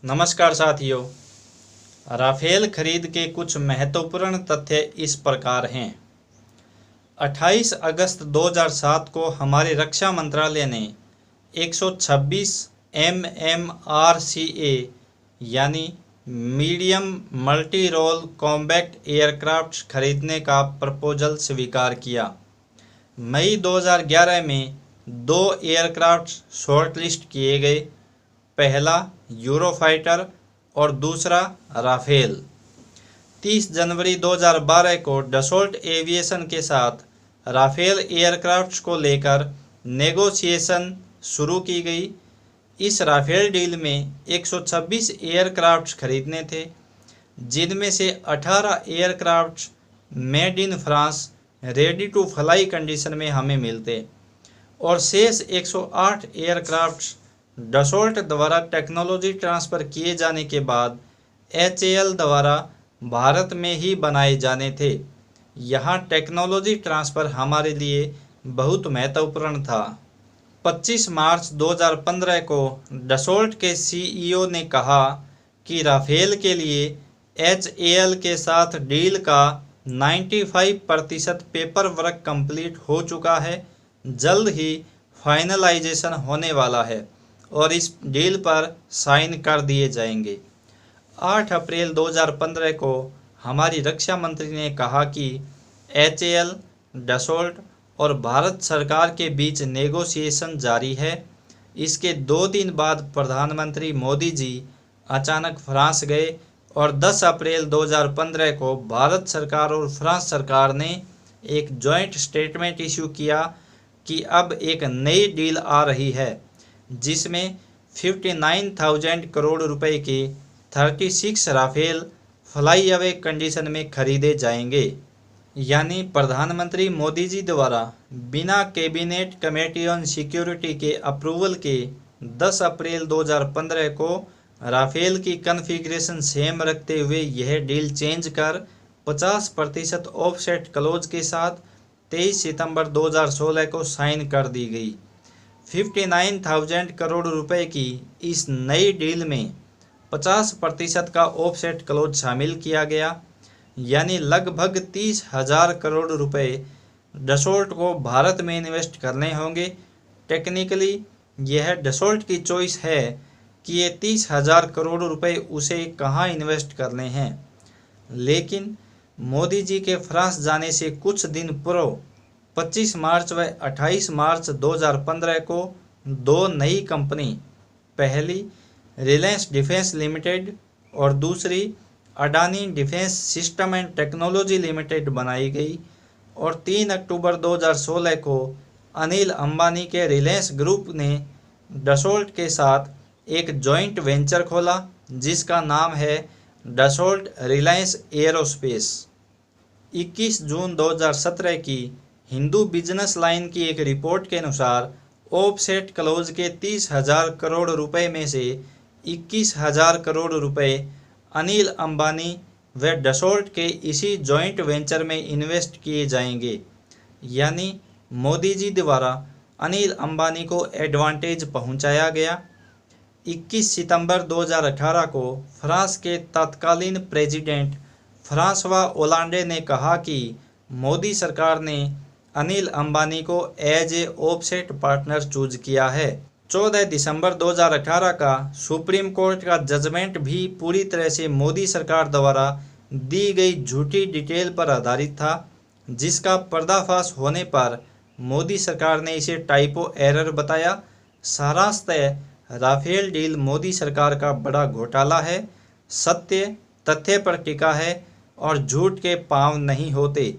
नमस्कार साथियों। राफेल खरीद के कुछ महत्वपूर्ण तथ्य इस प्रकार हैं। 28 अगस्त 2007 को हमारे रक्षा मंत्रालय ने 126 MMRCA यानी medium multi role combat aircraft खरीदने का प्रपोजल स्वीकार किया। मई 2011 में 2 एयरक्राफ्ट शॉर्टलिस्ट किए गए, पहला यूरोफाइटर और दूसरा राफेल। 30 जनवरी 2012 को डसोल्ट एविएशन के साथ राफेल एयरक्राफ्ट्स को लेकर नेगोशिएशन शुरू की गई। इस राफेल डील में 126 एयरक्राफ्ट्स खरीदने थे, जिनमें से 18 aircrafts made in France ready to fly condition में हमें मिलते और शेष 108 एयरक्राफ्ट्स डसोल्ट द्वारा टेक्नोलॉजी ट्रांसफ़र किए जाने के बाद HAL द्वारा भारत में ही बनाए जाने थे। यहाँ टेक्नोलॉजी ट्रांसफ़र हमारे लिए बहुत महत्वपूर्ण था। 25 मार्च 2015 को डसोल्ट के CEO ने कहा कि राफेल के लिए HAL के साथ डील का 95% पेपर वर्क कंप्लीट हो चुका है, जल्द ही फाइनलाइजेशन होने वाला है और इस डील पर साइन कर दिए जाएंगे। 8 अप्रैल 2015 को हमारी रक्षा मंत्री ने कहा कि HAL, डसोल्ट और भारत सरकार के बीच नेगोशिएशन जारी है। इसके 2 दिन बाद प्रधानमंत्री मोदी जी अचानक फ्रांस गए और 10 अप्रैल 2015 को भारत सरकार और फ्रांस सरकार ने एक जॉइंट स्टेटमेंट इशू किया कि अब एक नई डील आ रही है, जिसमें 59,000 करोड़ रुपए के 36 राफेल फ्लाई अवे कंडीशन में खरीदे जाएंगे। यानी प्रधानमंत्री मोदी जी द्वारा बिना कैबिनेट कमेटी ऑन सिक्योरिटी के अप्रूवल के 10 अप्रैल 2015 को राफेल की कॉन्फ़िगरेशन सेम रखते हुए यह डील चेंज कर 50% ऑफसेट क्लोज के साथ 23 सितंबर 2016 को साइन कर दी गई। 59,000 करोड़ रुपए की इस नई डील में 50% का ऑफसेट क्लोज शामिल किया गया, यानी लगभग 30,000 करोड़ रुपए डसोल्ट को भारत में इन्वेस्ट करने होंगे। टेक्निकली यह डसोल्ट की चॉइस है कि ये 30,000 करोड़ रुपए उसे कहाँ इन्वेस्ट करने हैं, लेकिन मोदी जी के फ्रांस जाने से कुछ दिन पूर्व 25 मार्च व 28 मार्च 2015 को 2 नई कंपनी, पहली रिलायंस डिफेंस लिमिटेड और दूसरी Adani defence system and technology limited बनाई गई और 3 अक्टूबर 2016 को अनिल अंबानी के रिलायंस ग्रुप ने डसोल्ट के साथ एक जॉइंट वेंचर खोला, जिसका नाम है डसोल्ट रिलायंस एरोस्पेस। 21 जून 2017 की हिंदू बिजनेस लाइन की एक रिपोर्ट के अनुसार ऑफसेट क्लोज के 30,000 करोड़ रुपए में से 21,000 करोड़ रुपए अनिल अंबानी व डसोल्ट के इसी जॉइंट वेंचर में इन्वेस्ट किए जाएंगे। यानी मोदी जी द्वारा अनिल अंबानी को एडवांटेज पहुंचाया गया। 21 सितंबर 2018 को फ्रांस के तत्कालीन प्रेसिडेंट फ्रांसवा ओलांडे ने कहा कि मोदी सरकार ने अनिल अंबानी को as a offset partner choose किया है। 14 दिसंबर 2018 का सुप्रीम कोर्ट का जजमेंट भी पूरी तरह से मोदी सरकार द्वारा दी गई झूठी डिटेल पर आधारित था, जिसका पर्दाफाश होने पर मोदी सरकार ने इसे टाइपो एरर बताया। सारांशतः राफेल डील मोदी सरकार का बड़ा घोटाला है। सत्य तथ्य पर टिका है और झूठ के पांव नहीं होते।